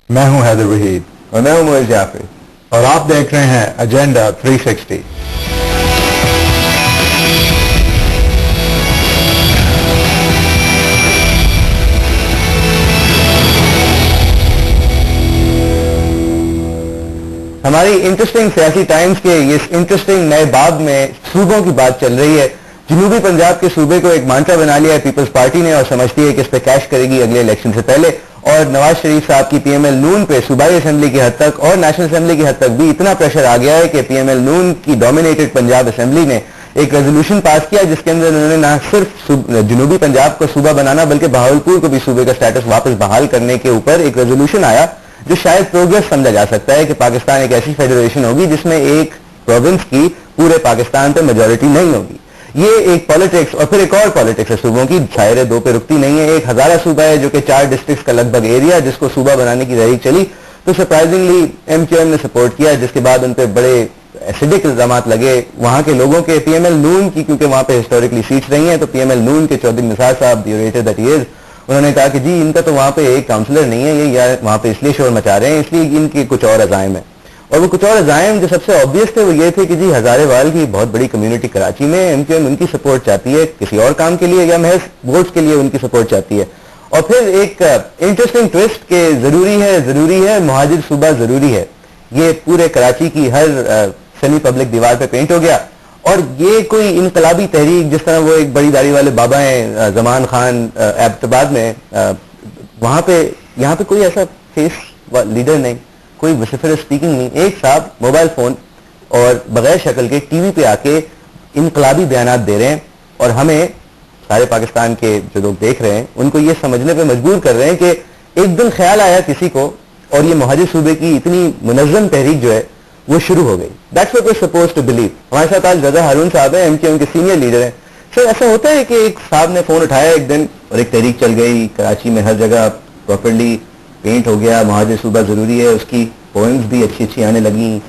میں ہوں حیدر وحید اور میں ہوں موئز جعفری اور آپ دیکھ رہے ہیں ایجنڈا 360. ہماری انٹرسٹنگ سیاسی ٹائمز کے اس انٹرسٹنگ نئے باب میں صوبوں کی بات چل رہی ہے. جنوبی پنجاب کے صوبے کو ایک مانٹرا بنا لیا ہے پیپلز پارٹی نے اور سمجھتی ہے کہ اس پہ کیش کرے گی اگلے الیکشن سے پہلے. اور نواز شریف صاحب کی پی ایم ایل نون پہ صوبائی اسمبلی کی حد تک اور نیشنل اسمبلی کی حد تک بھی اتنا پریشر آ گیا ہے کہ پی ایم ایل نون کی ڈومینیٹڈ پنجاب اسمبلی نے ایک ریزولوشن پاس کیا جس کے اندر انہوں نے نہ صرف جنوبی پنجاب کو صوبہ بنانا بلکہ بہاولپور کو بھی صوبے کا سٹیٹس واپس بحال کرنے کے اوپر ایک ریزولوشن آیا جو شاید پروگرس سمجھا جا سکتا ہے کہ پاکستان ایک ایسی فیڈریشن ہوگی جس میں ایک پروونس کی پورے پاکستان پہ میجورٹی نہیں ہوگی. یہ ایک پالیٹکس اور پھر ایک اور پالیٹکس ہے صوبوں کی ظاہر ہے دو پہ رکتی نہیں ہے. ایک ہزارہ صوبہ ہے جو کہ 4 ڈسٹرکٹس کا لگ بھگ ایریا جس کو صوبہ بنانے کی تحریک چلی تو سرپرائزنگلی ایم کیو ایم نے سپورٹ کیا جس کے بعد ان پہ بڑے ایسیڈک الزامات لگے وہاں کے لوگوں کے. پی ایم ایل نون کی کیونکہ وہاں پہ ہسٹوریکلی سیٹس رہی ہیں تو پی ایم ایل نون کے چودھری نثار صاحب انہوں نے کہا کہ جی ان کا تو وہاں پہ ایک کاؤنسلر نہیں ہے یہ وہاں پہ اس لیے شور مچا رہے ہیں اس لیے ان کے کچھ اور عزائم ہیں. اور وہ کچھ اور عزائم جو سب سے آبویس تھے وہ یہ تھے کہ جی ہزارے وال کی بہت بڑی کمیونٹی کراچی میں ایم کیو ایم ان کی سپورٹ چاہتی ہے کسی اور کام کے لیے یا محض ووٹس کے لیے ان کی سپورٹ چاہتی ہے. اور پھر ایک انٹرسٹنگ ٹوسٹ کہ ضروری ہے مہاجر صوبہ ضروری ہے یہ پورے کراچی کی ہر سیمی پبلک دیوار پہ پینٹ ہو گیا. اور یہ کوئی انقلابی تحریک جس طرح وہ ایک بڑی داڑھی والے بابا ہیں زمان خان ایبٹباد میں وہاں پہ یہاں پہ کوئی ایسا فیس لیڈر نہیں کوئی وسیفرس اسپیکنگ نہیں. ایک صاحب موبائل فون اور بغیر شکل کے ٹی وی پہ آ کے انقلابی بیانات دے رہے ہیں اور ہمیں سارے پاکستان کے جو لوگ دیکھ رہے ہیں ان کو یہ سمجھنے پہ مجبور کر رہے ہیں کہ ایک دن خیال آیا کسی کو اور یہ مہاجر صوبے کی اتنی منظم تحریک جو ہے وہ شروع ہو گئی. That's what we are supposed to believe. ہمارے ساتھ آج رضا ہارون صاحب ہیں ایم کیو ایم کے سینئر لیڈر ہیں. سر ایسا ہوتا ہے کہ ایک صاحب نے فون اٹھایا ایک دن اور ایک تحریک چل گئی کراچی میں ہر جگہ پراپرلی پینٹ ہو گیا مہاجر صوبہ ضروری ہے اس کی پوئمز بھی اچھی آنے لگیں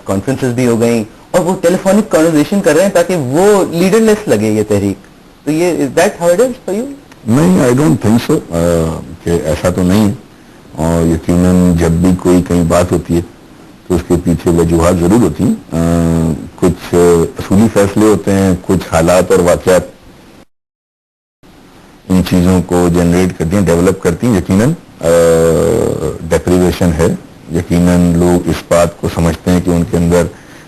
کانفرنسز بھی ہو گئیں اور وہ ٹیلی فونک کانورسیشن کر رہے ہیں تاکہ وہ لیڈر لیس لگے یہ تحریک. تو یہ is that how it is for you? نہیں آئی ڈونٹ تھنک سو کہ ایسا تو نہیں. اور یقیناً جب بھی کوئی کہیں بات ہوتی ہے تو اس کے پیچھے وجوہات ضرور ہوتی ہیں. کچھ اصولی فیصلے ہوتے ہیں کچھ حالات اور واقعات ان چیزوں کو جنریٹ کرتی ہیں ڈیولپ کرتی ہیں. یقیناً ڈیپریویشن ہے یقیناً لوگ اس بات کو سمجھتے ہیں کہ ان کے اندر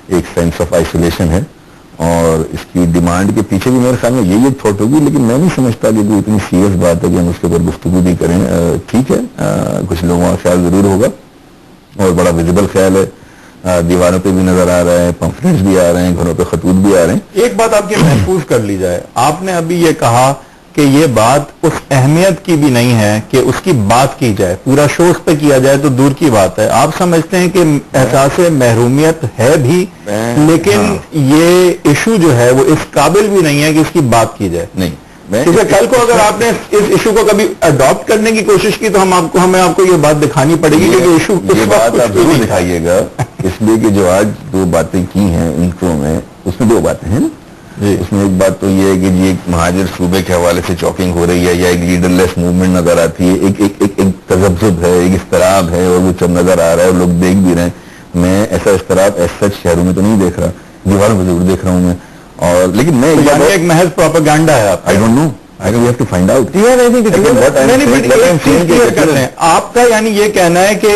ایک سینس آف آئسولیشن ہے اور اس کی ڈیمانڈ کے پیچھے بھی میرے خیال میں یہی ایک تھاٹ ہوگی لیکن میں نہیں سمجھتا کہ کوئی اتنی سیریس بات ہے کہ ہم اس کے اوپر گفتگو بھی کریں. ٹھیک ہے کچھ لوگوں کا خیال ضرور ہوگا اور بڑا ویزیبل خیال ہے. دیواروں پہ بھی نظر آ رہا ہے پمفلیٹس بھی آ رہے ہیں گھروں پہ خطوط بھی آ رہے ہیں. ایک بات آپ کی محفوظ کر لی جائے آپ نے ابھی یہ کہا کہ یہ بات اس اہمیت کی بھی نہیں ہے کہ اس کی بات کی جائے پورا شو اس پہ کیا جائے تو دور کی بات ہے. آپ سمجھتے ہیں کہ احساس محرومیت ہے بھی لیکن یہ ایشو جو ہے وہ اس قابل بھی نہیں ہے کہ اس کی بات کی جائے. نہیں کیونکہ کل کو اگر آپ نے اس ایشو کو کبھی اڈاپٹ کرنے کی کوشش کی تو ہمیں آپ کو یہ بات دکھانی پڑے گی کہ ایشو یہ بات آپ ضرور دکھائیے گا اس لیے کہ جو آج 2 باتیں کی ہیں انٹرو میں اس میں 2 باتیں ہیں. اس میں ایک بات تو یہ ہے کہ جی ایک مہاجر صوبے کے حوالے سے چاکنگ ہو رہی ہے یا ایک لیڈر لیس موومنٹ نظر آتی ہے ایک تذبذب ہے ایک اضطراب ہے اور وہ سب نظر آ رہا ہے اور لوگ دیکھ بھی رہے ہیں. میں ایسا اضطراب ایسا شہروں میں تو نہیں دیکھ رہا دیواروں پہ ضرور دیکھ رہا ہوں میں. اور لیکن میں ایک محض پروپیگنڈا ہے I don't know we have to find out. آپ کا یعنی یہ کہنا ہے کہ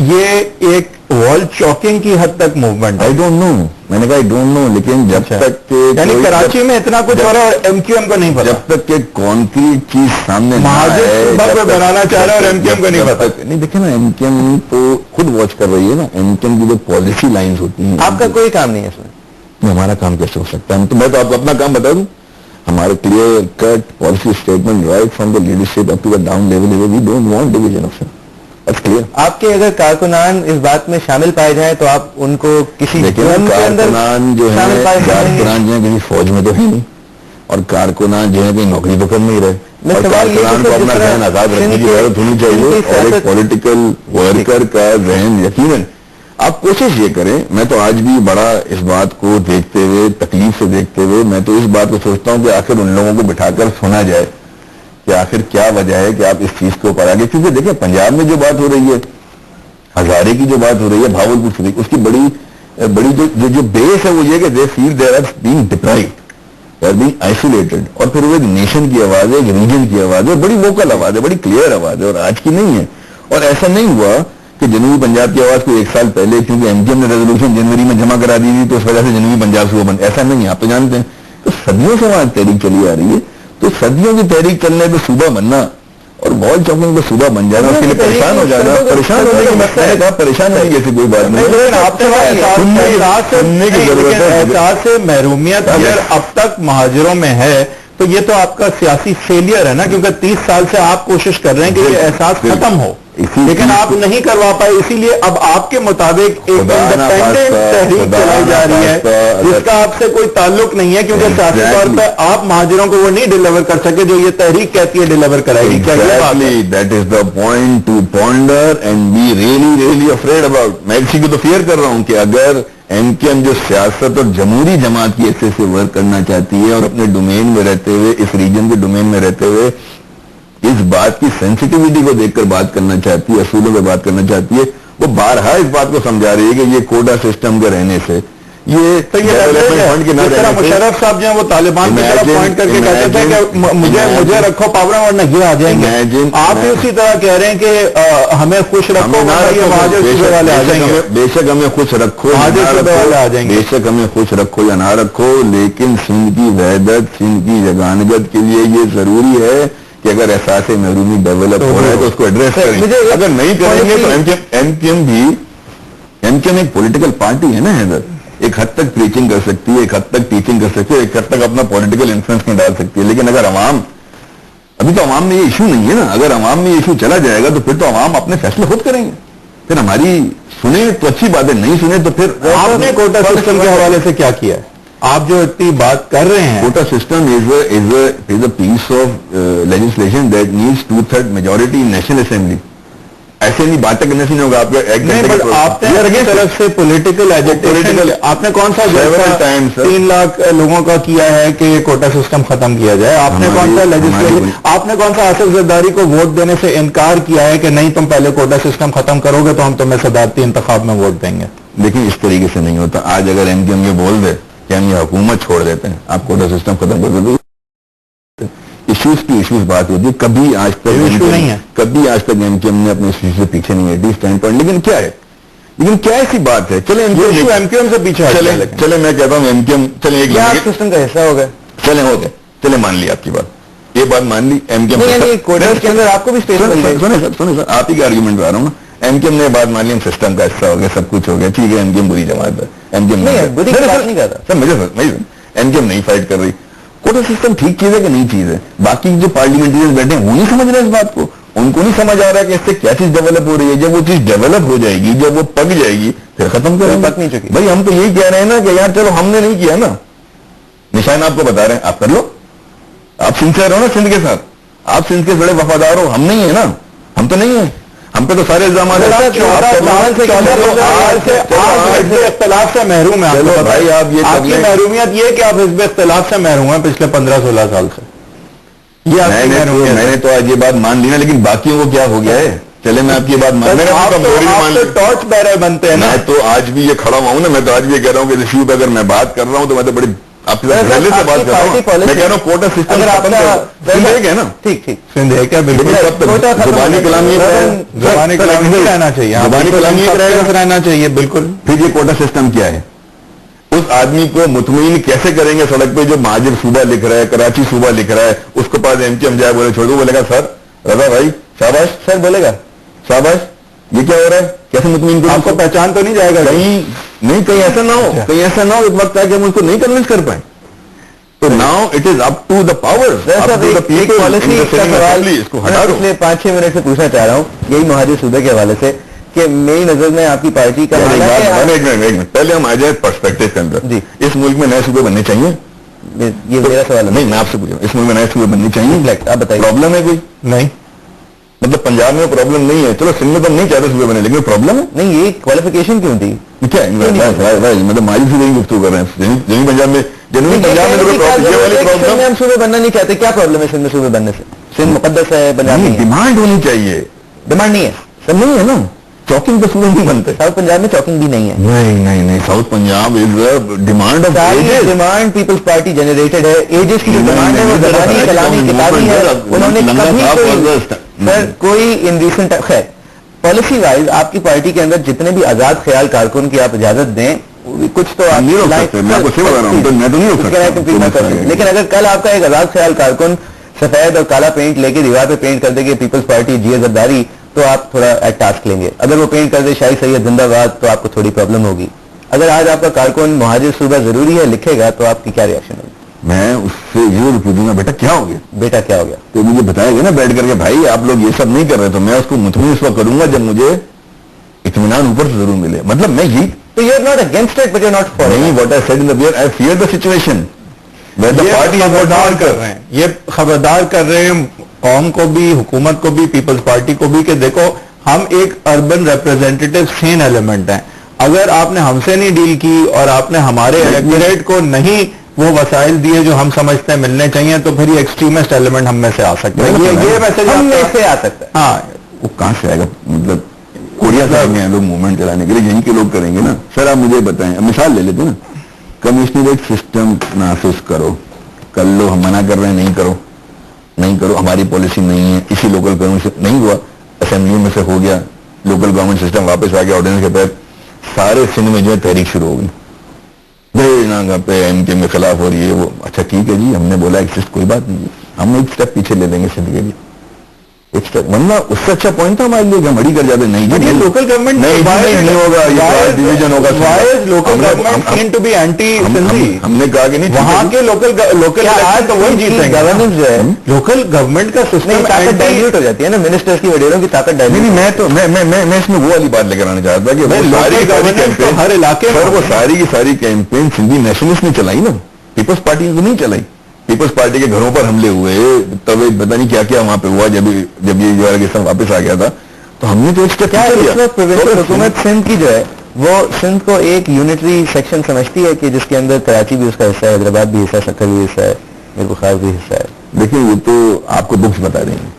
یہ ایک وال چاکنگ کی حد تک موومنٹ I don't know. میں نے کہا I don't know لیکن جب تک یعنی کراچی میں اتنا کچھ ہو رہا ہے اور ایم کیو ایم کو نہیں پتا جب تک کہ کانکریٹ چیز سامنے بنانا چاہ رہا ہے اور ایم کیو ایم کو نہیں پتا. نہیں دیکھیں نا ایم کیو ایم تو خود واچ کر رہی ہے نا ایم کیو ایم کی جو پالیسی لائنز ہوتی ہیں. آپ کا کوئی کام نہیں ہے اس میں. ہمارا کام کیسے ہو سکتا ہے؟ تو میں تو آپ کو اپنا کام بتا دوں ہمارے clear cut policy statement right from the leadership up to the down level we don't want division of آپ کے اگر کارکنان اس بات میں شامل پائے جائیں تو آپ ان کو کسی کارکنان جو ہیں کارکنان جو ہیں کسی فوج میں تو ہے نہیں اور کارکنان جو ہیں کہیں نوکری تو کر نہیں رہے اور کارکنان کو اپنا ذہن آزاد رکھنے کی ضرورت ہونی چاہیے اور ایک پولیٹیکل ورکر کا ذہن یقیناً آپ کوشش یہ کریں. میں تو آج بھی بڑا اس بات کو دیکھتے ہوئے تکلیف سے دیکھتے ہوئے میں تو اس بات کو سوچتا ہوں کہ آخر ان لوگوں کو بٹھا کر سنا جائے کہ آخر کیا وجہ ہے کہ آپ اس چیز کے اوپر آگے کیونکہ دیکھیں پنجاب میں جو بات ہو رہی ہے ہزارے کی جو بات ہو رہی ہے بھاولپور سے اس کی بڑی جو بیس ہے وہ یہ کہ they feel they are being deprived, they are being isolated. اور پھر وہ ایک نیشن کی آواز ہے, ایک ریجن کی آواز ہے, بڑی ووکل آواز ہے, بڑی کلیئر آواز ہے, اور آج کی نہیں ہے. اور ایسا نہیں ہوا کہ جنوبی پنجاب کی آواز کو ایک سال پہلے کیونکہ ایم کیو ایم نے ریزولوشن جنوری میں جمع کرا دی تھی تو اس وجہ سے جنوبی پنجاب صوبہ بند, ایسا نہیں ہے, آپ تو جانتے ہیں. تو صدیوں سے وہاں تحریک چلی آ رہی ہے. تو صدیوں کی تحریک چلنے پہ صوبہ بننا اور وال چاکنگ پہ صوبہ بن جانا, اس کے لیے پریشان ہو جانا, پریشان ہونے کی میں نے کہا پریشان ہونے کی ایسی کوئی بات نہیں. آپ سننے کی ضرورت ہے. احساس محرومیت اگر اب تک مہاجروں میں ہے تو یہ تو آپ کا سیاسی فیلئر ہے نا, کیونکہ 30 سال سے آپ کوشش کر رہے ہیں کہ یہ احساس ختم ہو, لیکن آپ نہیں کروا پائے. اسی لیے اب آپ کے مطابق ایک انڈیپینڈنٹ تحریک چلائی جا رہی ہے جس کا آپ سے کوئی تعلق نہیں ہے, کیونکہ سیاسی طور پہ آپ مہاجروں کو وہ نہیں ڈیلیور کر سکے جو یہ تحریک کہتی ہے ڈیلیور کرائے گی. That is the point to ponder and be really afraid about. میں اسی کو تو فیئر کر رہا ہوں کہ اگر ایم کیو ایم جو سیاست اور جمہوری جماعت کی حیثیت سے ورک کرنا چاہتی ہے اور اپنے ڈومین میں رہتے ہوئے, اس ریجن کے ڈومین میں رہتے ہوئے اس بات کی سینسٹیوٹی کو دیکھ کر بات کرنا چاہتی ہے, اصولوں پہ بات کرنا چاہتی ہے, وہ بارہا اس بات کو سمجھا رہی ہے کہ یہ کوٹا سسٹم کے رہنے سے مشرف صاحب جو ہیں وہ طالبان کی طرف پوائنٹ کر کے کہتے تھے کہ مجھے رکھو پاور ورنہ یہ آ جائیں گے. آپ بھی اسی طرح کہہ رہے ہیں کہ ہمیں خوش رکھو, بے شک ہمیں خوش رکھو, بے شک ہمیں خوش رکھو یا نہ رکھو, لیکن سندھ کی وحدت, سندھ کی یگانگت کے لیے یہ ضروری ہے کہ اگر احساس محرومی ڈیولپ ہو رہا ہے تو اس کو ایڈریس کریں. اگر نہیں کریں گے تو ایم کیو ایم ایک پولیٹیکل پارٹی ہے نا حیدر, ایک حد تک پریچنگ کر سکتی ہے, ایک حد تک ٹیچنگ کر سکتی ہے, ایک حد تک اپنا پولیٹیکل انفلوئنس میں ڈال سکتی ہے. لیکن اگر عوام, ابھی تو عوام میں یہ ایشو نہیں ہے نا, اگر عوام میں یہ ایشو چلا جائے گا تو پھر تو عوام اپنے فیصلے خود کریں گے. پھر ہماری سنیں تو اچھی بات ہے, نہیں سنیں تو پھر آپ نے کوٹا سسٹم کے حوالے سے کیا کیا ہے؟ آپ جو اتنی بات کر رہے ہیں, quota system is a piece of legislation that needs 2/3 majority in national assembly. ایسے نہیں باتیں کرنے سے نہیں ہوگا. آپ نے طرف سے پولیٹیکل ایجیٹیشن آپ نے کون سا 3 لاکھ لوگوں کا کیا ہے کہ یہ کوٹا سسٹم ختم کیا جائے؟ آپ نے کون سا لیجسلیشن, آپ نے کون سا آصف زرداری کو ووٹ دینے سے انکار کیا ہے کہ نہیں تم پہلے کوٹا سسٹم ختم کرو گے تو ہم تمہیں صدارتی انتخاب میں ووٹ دیں گے؟ لیکن اس طریقے سے نہیں ہوتا. آج اگر ایم کیو ایم یہ بول دے کہ ہم یہ حکومت چھوڑ دیتے ہیں, آپ کوٹا سسٹم ختم کر دو, ایشوز بات ہوتی ہے. کبھی آج تک نہیں ہے, کبھی آج تک ایم کیو ایم نے اپنے ایشو سے پیچھے نہیں ہٹی اسٹینڈ پوائنٹ. لیکن کیا ایسی بات ہے, چلیں ایم کیو ایم سے پیچھے چلیں میں کہتا ہوں ایم کیو ایم چلیں ایک سسٹم کا حصہ ہو گئے, چلیں ہو گئے, چلیں مان لی آپ کی بات, یہ بات مان لی. ایم کیو ایم کے اندر آپ کو بھی سنیں سر, آپ ہی کا آرگیومنٹ آ رہا ہوں نا. ایم کیو ایم نے بات مان لی, سسٹم کا حصہ ہو گیا, سب کچھ ہو گیا, ٹھیک ہے ایم کیو ایم بری جماعت ہے, ایم کیو ایم نہیں فائٹ کر رہی. کوٹا سسٹم ٹھیک چیز ہے کہ نہیں چیز ہے؟ باقی جو پارلیمنٹرین بیٹھے ہیں وہ نہیں سمجھ رہے اس بات کو, ان کو نہیں سمجھ آ رہا کہ اس سے کیا چیز ڈیولپ ہو رہی ہے. جب وہ چیز ڈیولپ ہو جائے گی, جب وہ پک جائے گی, پھر ختم کریں. پک نہیں چکی بھائی, ہم تو یہی کہہ رہے ہیں نا کہ یار چلو ہم نے نہیں کیا نا, نشان آپ کو بتا رہے ہیں, آپ کر لو. آپ سندھ سے رہو نا, سندھ کے ساتھ آپ سندھ کے بڑے وفادار ہو, ہم نہیں ہیں نا, ہم تو نہیں ہیں, ہم پہ تو سارے الزامات اختلاف سے محروم ہیں. بھائی آپ یہ آپ کی محرومیت یہ کہ آپ حزب اختلاف سے محروم ہیں پچھلے 15-16 سال سے. میں نے تو آج یہ بات مان لی نا, لیکن باقیوں کو کیا ہو گیا ہے؟ چلے میں آپ کی بات مان ٹارچ بیرر بنتے ہیں. میں تو آج بھی یہ کھڑا ہوا ہوں نا, میں تو آج بھی یہ کہہ رہا ہوں کہ ریسیو پہ اگر میں بات کر رہا ہوں تو میں تو بڑی آپ سے بات کر رہا ہوں. میں کہہ رہا ہوں کوٹا سسٹم ہے نا, ٹھیک سندھ ہے کیا, بالکل زبانی کلامی رہنا چاہیے, زبانی کلامی رہنا چاہیے بالکل. پھر یہ کوٹا سسٹم کیا ہے؟ اس آدمی کو مطمئن کیسے کریں گے سڑک پہ جو مہاجر صوبہ لکھ رہا ہے, کراچی صوبہ لکھ رہا ہے, اس کے پاس ایم کیو ایم جائے بولے چھوڑ دو, بولے گا سر رضا بھائی شاباش, سر بولے گا شاباش, یہ کیا ہو رہا ہے, کیسے مطمئن کریں؟ آپ کو پہچان تو نہیں جائے گا کہیں ایسا نہ ہو, کہیں ایسا نہ ہو ایک وقت ہے کہ ہم اس کو نہیں کنوینس کر پائیں. تو now it is up to the power. پچھلے 5-6 منٹ سے پوچھنا چاہ رہا ہوں یہی مہاجر صوبے کے حوالے سے کہ میری نظر میں آپ کی پارٹی کا پہلے ہم آ جائیں پرسپیکٹو کے اندر. جی, اس ملک میں نئے صوبے بننے چاہیے, یہ میرا سوال ہے. نہیں, میں آپ سے پوچھوں, اس ملک میں نئے صوبے بننے چاہیے, آپ بتائیے. پرابلم ہے کوئی؟ نہیں, مطلب پنجاب میں پرابلم نہیں ہے, چلو سندھ میں تو نہیں چاہتے صوبے بنے, لیکن پرابلم ہے نہیں. یہ کوالیفیکیشن کیوں تھی؟ کیا مطلب ماجد سے نہیں گفتگو کر رہے ہیں. جنوبی پنجاب میں ہم صوبے بننا نہیں چاہتے, کیا پرابلم ہے سندھ میں صوبے بننے سے؟ سندھ مقدس ہے, ڈیمانڈ ہونی چاہیے. ڈیمانڈ نہیں ہے سر, نہیں ہے نا. چوکنگ پہ صوبے نہیں بنتے. ساؤتھ پنجاب میں چوکنگ بھی نہیں ہے. نہیں south Punjab is demand of demand Peoples Party generated ہے. ایجز کی جو ڈیمانڈ ہے وہ زبانی کلامی کتابی ہے. انہوں نے کوئی ان ریسنٹ خیر پالیسی وائز آپ کی پارٹی کے اندر جتنے بھی آزاد خیال کارکن کی آپ اجازت دیں کچھ تو لیکن اگر کل آپ کا ایک آزاد خیال کارکن سفید اور کالا پینٹ لے کے دیوار پہ پینٹ کر دے گی پیپلز پارٹی جی زرداری تو آپ تھوڑا ایٹ ٹاسک لیں گے. اگر وہ پینٹ کر دے شاہی سید زندہ باد تو آپ کو تھوڑی پرابلم ہوگی. اگر آج آپ کا کارکن مہاجر صوبہ ضروری ہے لکھے گا تو آپ کی کیا ریئیکشن ہوگی؟ میں اس سے ضرور پوچھوں گا بیٹا کیا ہو گیا, بیٹا کیا ہو گیا, تو مجھے بتائے گا نا بیٹھ کر کے بھائی آپ لوگ یہ سب نہیں کر رہے, تو میں اس کو مطمئن اس وقت کروں گا جب مجھے اطمینان اوپر سے ضرور ملے. مطلب میں یہ تو you are not against it but you are not for نہیں. What I said in the bear I fear the situation. خبردار کر رہے ہیں, یہ خبردار کر رہے ہیں قوم کو بھی, حکومت کو بھی, پیپلز پارٹی کو بھی کہ دیکھو ہم ایک اربن ریپرزینٹیٹو سین ایلیمنٹ ہیں. اگر آپ نے ہم سے نہیں ڈیل کی اور آپ نے ہمارے الیکٹوریٹ کو نہیں وہ وسائل دیے جو ہم سمجھتے ہیں ملنے چاہیے تو پھر یہ ایکسٹریمسٹ ایلیمنٹ ہم میں سے آ سکتا ہے. یہ میسج ہم میں سے آ سکتا ہے. ہاں وہ کہاں سے آئے گا؟ مطلب کوریا سے آئیں گے لوگ موومنٹ چلانے کے لیے, یہیں کے لوگ کریں گے نا. سر آپ مجھے بتائیں, مثال لے لیتے نا, کمشنریٹ سسٹم نافذ کرو, کر لو. ہم منع کر رہے ہیں نہیں کرو, ہماری پالیسی نہیں ہے. اسی لوکل گورنمنٹ سے نہیں ہوا, اسمبلی میں سے ہو گیا, لوکل گورنمنٹ سسٹم واپس آ گیا آرڈیننس کے تحت, سارے سندھ میں جو ہے تحریک شروع ہو گئی پہ ایم کے میں خلاف ہو رہی ہے وہ. اچھا ٹھیک ہے جی, ہم نے بولا ایکسسٹ کوئی بات نہیں, ہم ایک اسٹیپ پیچھے لے لیں گے سندھ کے لیے. ورنہ اس سے اچھا پوائنٹ تھا ہمارے لیے کہ ہم اڑی کر جاتے نہیں جی لوکل گورنمنٹ نہیں ہوگا, ڈویژن ہوگا. Local government seen to be anti Sindhi. ہم نے کہا کہ نہیں وہاں کے لوکل آج تو وہی جیتے ہیں. گورننس جو ہے لوکل گورنمنٹ کا سسٹم طاقت ڈائلیوٹ ہو جاتی ہے نا, منسٹرز کی وڈیروں کی طاقت ڈائلیوٹ. نہیں, میں اس میں وہ والی بات لے کر آنا چاہتا تھا کہ ہر علاقے میں وہ ساری کی ساری کیمپین سندھی نیشنلسٹ نے چلائی نا, پیپلز پارٹی نے نہیں چلائی. پیپلز پارٹی کے گھروں پر حملے ہوئے, تب پتہ نہیں کیا کیا وہاں پہ ہوا. جب یہ جو ہے واپس آ گیا تھا تو ہم نے تو حکومت سندھ کی جو ہے وہ سندھ کو ایک یونٹری سیکشن سمجھتی ہے کہ جس کے اندر کراچی بھی اس کا حصہ ہے, حیدرآباد بھی حصہ ہے, سکر بھی حصہ ہے, میرے خاص بھی حصہ ہے. دیکھیں وہ تو آپ کو بکس بتا دیں گے,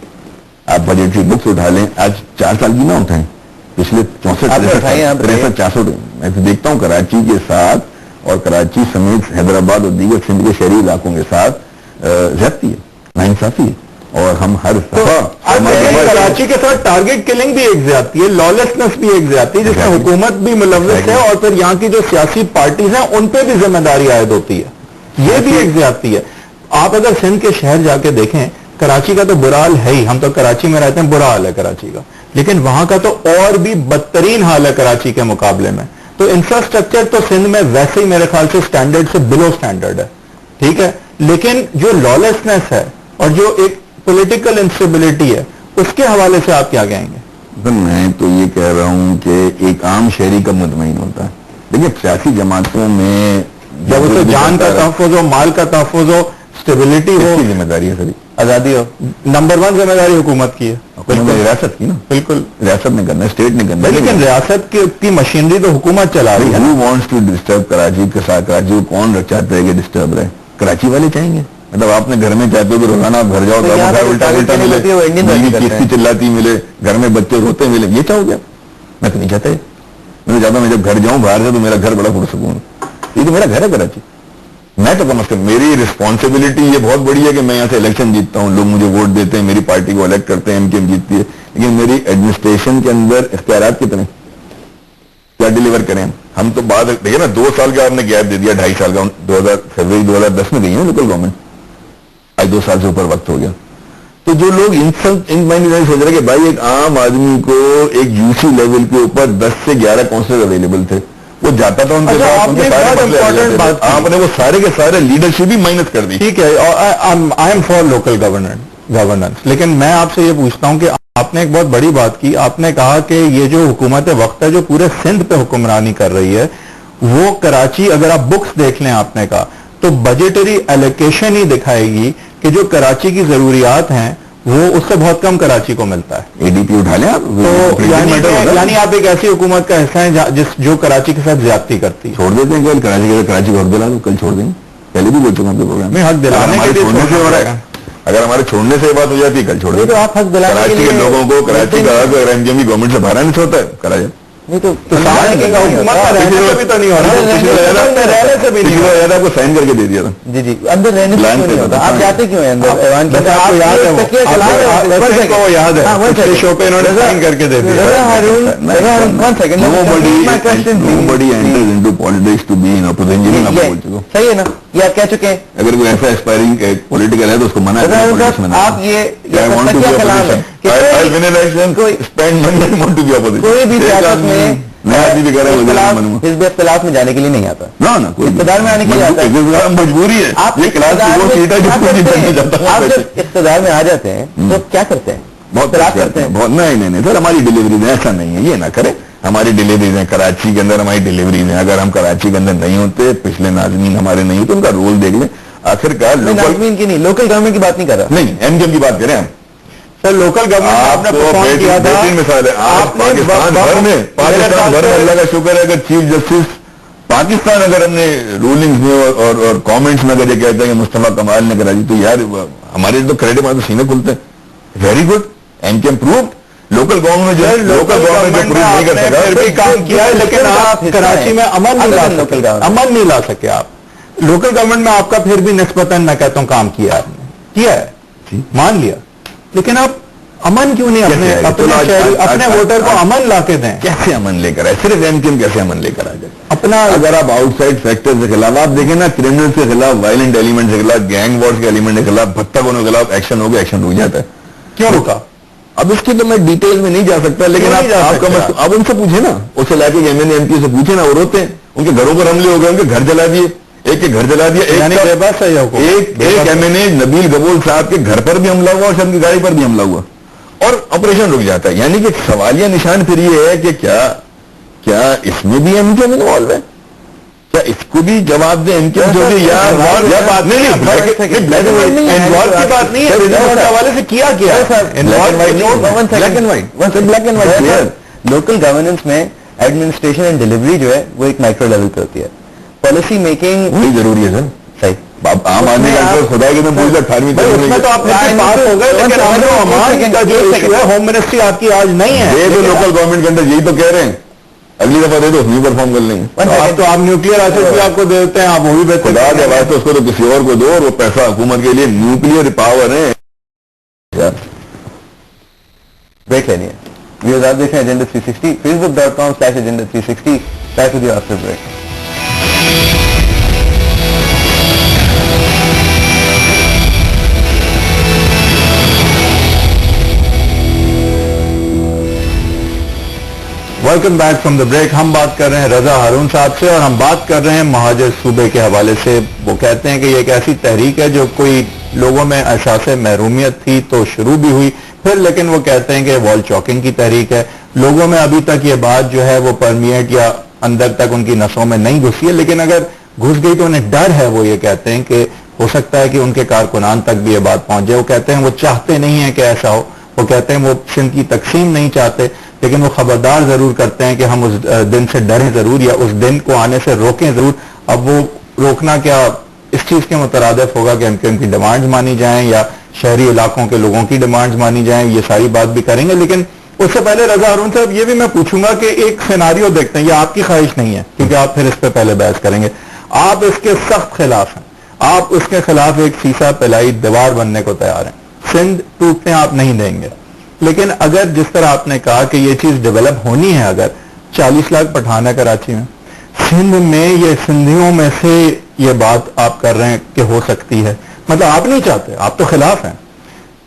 آپ بجٹری بکس اٹھا لیں. آج 4 سال کی نہ اٹھائیں, پچھلے 64 میں تو دیکھتا ہوں کراچی کے ساتھ اور کراچی سمیت حیدرآباد اور دیگر سندھ کے شہری علاقوں کے ساتھ زیادتی ہے, ناانصافی ہے. اور ہم ہر کراچی کے ساتھ ٹارگٹ کلنگ بھی ایک زیادتی ہے, لالسنس بھی ایک زیادتی ہے جس میں حکومت بھی ملوث ہے اور پھر یہاں کی جو سیاسی پارٹیز ہیں ان پہ بھی ذمہ داری عائد ہوتی ہے. یہ بھی ایک زیادتی ہے. آپ اگر سندھ کے شہر جا کے دیکھیں, کراچی کا تو برا حال ہے ہی, ہم تو کراچی میں رہتے ہیں, برا حال ہے کراچی کا, لیکن وہاں کا تو اور بھی بدترین حال ہے کراچی کے مقابلے میں. تو انفراسٹرکچر تو سندھ میں ویسے ہی میرے خیال سے سٹینڈرڈ سے بلو سٹینڈرڈ ہے, ٹھیک ہے, لیکن جو لالسنس ہے اور جو ایک پولیٹیکل انسٹیبلٹی ہے اس کے حوالے سے آپ کیا کہیں گے؟ میں تو یہ کہہ رہا ہوں کہ ایک عام شہری کا مطمئن ہوتا ہے. دیکھیے سیاسی جماعتوں میں جب اسے جان کا تحفظ ہو, مال کا تحفظ ہو, اسٹیبلٹی ہو, ذمہ داری ہے, سر آزادی ہو, نمبر 1 ذمہ داری حکومت کی ہے, ریاست کی نا. بالکل ریاست نے کرنا ہے, اسٹیٹ نے کرنا ہے, لیکن ریاست کی مشینری تو حکومت چلا رہی ہے. Who wants to disturb Karachi کے ساتھ؟ کراچی کو کون چاہتا ہے کہ ڈسٹرب رہے؟ کراچی والے چاہیں گے. مطلب آپ نے گھر میں چاہتے ہو کہ روزانہ آپ گھر جاؤ تو الٹا ملے, کشتی چلاتی ملے, گھر میں بچے روتے ملے, یہ چاہو گے؟ میں تو نہیں چاہتا. میں چاہتا ہوں میں جب گھر جاؤں باہر سے تو میرا گھر بڑا پرسکون. یہ تو میرا گھر ہے کراچی. میں تو کم از کم میری رسپانسبلٹی یہ بہت بڑی ہے کہ میں یہاں سے الیکشن جیتتا ہوں, لوگ مجھے ووٹ دیتے ہیں, میری پارٹی کو الیکٹ کرتے ہیں, ایم جیتتی ہے, لیکن میری ایڈمنسٹریشن کے اندر اختیارات کتنے, کیا ڈیلیور کریں ہم. تو بات دیکھیں نا, 2 سال کا آپ نے گیپ دے دیا, 2.5 سال کا, فروری 2010 میں گئی ہے لوکل گورنمنٹ, آج 2 سال سے اوپر وقت ہو گیا. تو جو لوگ ان مائنڈ سوچ رہے کہ بھائی ایک عام آدمی کو ایک یو سی لیول کے اوپر 10 سے 11 کونسلر اویلیبل تھے, وہ جاتا تھا ان کے ساتھ, آپ نے وہ سارے کے سارے لیڈرشپ بھی مائنس کر دی. ٹھیک ہے, I am for local governance, لیکن میں آپ سے یہ پوچھتا ہوں کہ آپ نے ایک بہت بڑی بات کی. آپ نے کہا کہ یہ جو حکومت وقت ہے جو پورے سندھ پہ حکمرانی کر رہی ہے, وہ کراچی, اگر آپ بکس دیکھ لیں آپ نے کہا تو بجٹری ایلوکیشن ہی دکھائے گی کہ جو کراچی کی ضروریات ہیں وہ اس سے بہت کم کراچی کو ملتا ہے. اے ڈی پی اٹھا لیں آپ, یعنی آپ ایک ایسی حکومت کا حصہ ہیں جو کراچی کے ساتھ زیادتی کرتی ہے. چھوڑ دیتے ہیں کراچی کو حق دلا دو, کل چھوڑ دیں گے, پہلے بھی بول چکا ہوں پروگرام میں, حق دلانے کے لیے اگر ہمارے چھوڑنے سے یہ بات ہو جاتی ہے کل چھوڑ دیں. تو آپ حق دلانے کراچی کے لوگوں کو کراچی کا حق اگر ایم کی گورنمنٹ سے باہر نہیں چھوڑتا ہے کرا جائے. نہیں تو زیادہ کو سائن کر کے دے دیا تھا. جی جی اندر رہنے سے نہیں ہوتا. آپ جاتے کیوں ہیں اندر؟ یاد ہے شو پہ انہوں نے سائن کر کے دے دیا. صحیح ہے نا یہ آپ کہہ چکے ہیں. اگر کوئی ایسا اسپائرنگ پولیٹیکل ہے تو اس کو منع آپ یہ کوئی بھی سیاست میں حزب اختلاف میں جانے کے لیے نہیں آتا. اقتدار میں آنے کے لیے آتا ہے. مجبوری ہے. آپ جب اقتدار میں آ جاتے ہیں تو کیا کرتے ہیں؟ بہت کرتے ہیں. نہیں سر ہماری ڈلیوریز ایسا نہیں ہے. یہ نہ کرے. ہماری ڈلیوریز ہیں کراچی کے اندر. ہماری ڈلیوریز ہیں. اگر ہم کراچی کے اندر نہیں ہوتے پچھلے ناظمین ہمارے نہیں ہوتے ان کا رول دیکھ لیں. آخر کار ناظمین کی نہیں لوکل گورنمنٹ کی بات نہیں کر رہا. نہیں ایم کی بات کریں ہم. سر لوکل گورنمنٹ بہترین مثال ہے. آپ پاکستان بھر میں اللہ کا شکر ہے اگر چیف جسٹس پاکستان اگر ہم نے رولنگز میں اور کامنٹس میں اگر یہ کہتا ہے کہ مصطفیٰ کمال نے کرا دی تو یار ہمارے تو کریڈٹ ہمارے سینے کھلتے ہیں. Very good. ایم کی امپرووڈ. لوکل گورنمنٹ جو لوکل گورنمنٹ جو نہیں کر سکا پھر بھی کام کیا ہے لیکن آپ کراچی میں امن نہیں لا سکے. آپ لوکل گورنمنٹ میں آپ کا پھر بھی نسبتاً میں کہتا ہوں کام کیا آپ نے کیا ہے مان لیا لیکن آپ امن کیوں نہیں اپنے ووٹر کو امن لا کے دیں. کیسے امن لے کر آئے؟ صرف ایم کیو کیسے امن لے کر آ جائے اپنا؟ اگر آپ آؤٹ سائڈ فیکٹر کے خلاف آپ دیکھیں نا کرمنل کے خلاف وائلنٹ ایلیمنٹ کے خلاف گینگ وارز کے ایلیمنٹ کے خلاف بھتکوں کے خلاف ایکشن ہو گیا ایکشن رک جاتا ہے. کیوں رکا؟ اب اس کی تو میں ڈیٹیل میں نہیں جا سکتا لیکن آپ ان سے پوچھیں نا اس علاقے کے ایم پی سے پوچھیں نا وہ روتے ہیں. ان کے گھروں پر حملے ہو گئے. ان کے گھر جلا دیے. ایک کے گھر جلا دیا. ایک ایم این اے نبیل گبول صاحب کے گھر پر بھی حملہ ہوا اور سب کی گاڑی پر بھی حملہ ہوا اور آپریشن رک جاتا ہے. یعنی کہ سوالیہ نشان پھر یہ ہے کہ کیا اس میں بھی ایم کیو انوالو ہے؟ کیا اس کو بھی جواب دیں ایم کیو جو بھی بات نہیں حوالے سے کیا black and white. Local governance میں ایڈمنسٹریشن اینڈ ڈلیوری جو ہے وہ ایک مائکرو لیول پہ ہوتی ہے. پالیسی میکنگ وہی ضروری ہے سر. صحیح. عام آدمی کا خدا کے میں پوچھ 18ویں میں تو آپ پاس ہو گئے لیکن امان کا جو ایشو ہے ہوم منسٹری آپ کی آج نہیں ہے. یہ تو لوکل گورنمنٹ کے اندر یہی تو کہہ رہے ہیں. اگلی دفعہ دے دو اس میں پرفارم کر لیں گے. تو آپ نیوکلیر ایسٹ بھی آپ کو دے دیتے ہیں. آپ وہ بھی بہتر خدا کے واسطے اس کو تو کسی اور کو دو اور وہ پیسہ حکومت کے لیے نیوکلیر پاور ہے. بریک لینی ہے. ویوز آپ دیکھیں agenda 360 facebook.com/agenda360. Back with you after break. Welcome back from the break. ہم بات کر رہے ہیں رضا ہارون صاحب سے اور ہم بات کر رہے ہیں مہاجر صوبے کے حوالے سے. وہ کہتے ہیں کہ یہ ایک ایسی تحریک ہے جو کوئی لوگوں میں احساس محرومیت تھی تو شروع بھی ہوئی پھر لیکن وہ کہتے ہیں کہ وال چاکنگ کی تحریک ہے. لوگوں میں ابھی تک یہ بات جو ہے وہ پرمیٹ یا اندر تک ان کی نسوں میں نہیں گھسی ہے لیکن اگر گھس گئی تو انہیں ڈر ہے. وہ یہ کہتے ہیں کہ ہو سکتا ہے کہ ان کے کارکنان تک بھی یہ بات پہنچ جائے. وہ کہتے ہیں وہ چاہتے نہیں ہیں کہ ایسا ہو. وہ کہتے ہیں وہ سندھ کی تقسیم نہیں چاہتے لیکن وہ خبردار ضرور کرتے ہیں کہ ہم اس دن سے ڈریں ضرور یا اس دن کو آنے سے روکیں ضرور. اب وہ روکنا کیا اس چیز کے مترادف ہوگا کہ ان کی ڈیمانڈز مانی جائیں یا شہری علاقوں کے لوگوں کی ڈیمانڈز مانی جائیں. یہ ساری بات بھی کریں گے لیکن اس سے پہلے رضا ہارون صاحب یہ بھی میں پوچھوں گا کہ ایک سیناریو دیکھتے ہیں. یہ آپ کی خواہش نہیں ہے کیونکہ آپ پھر اس پہ پہلے بحث کریں گے. آپ اس کے سخت خلاف ہیں. آپ اس کے خلاف ایک سیسا پلائی دیوار بننے کو تیار ہیں. سندھ ٹوٹنے آپ نہیں دیں گے لیکن اگر جس طرح آپ نے کہا کہ یہ چیز ڈیولپ ہونی ہے اگر 40 لاکھ پٹھان ہے کراچی میں سندھ میں یہ سندھیوں میں سے یہ بات آپ کر رہے ہیں کہ ہو سکتی ہے مطلب آپ نہیں چاہتے آپ تو خلاف ہیں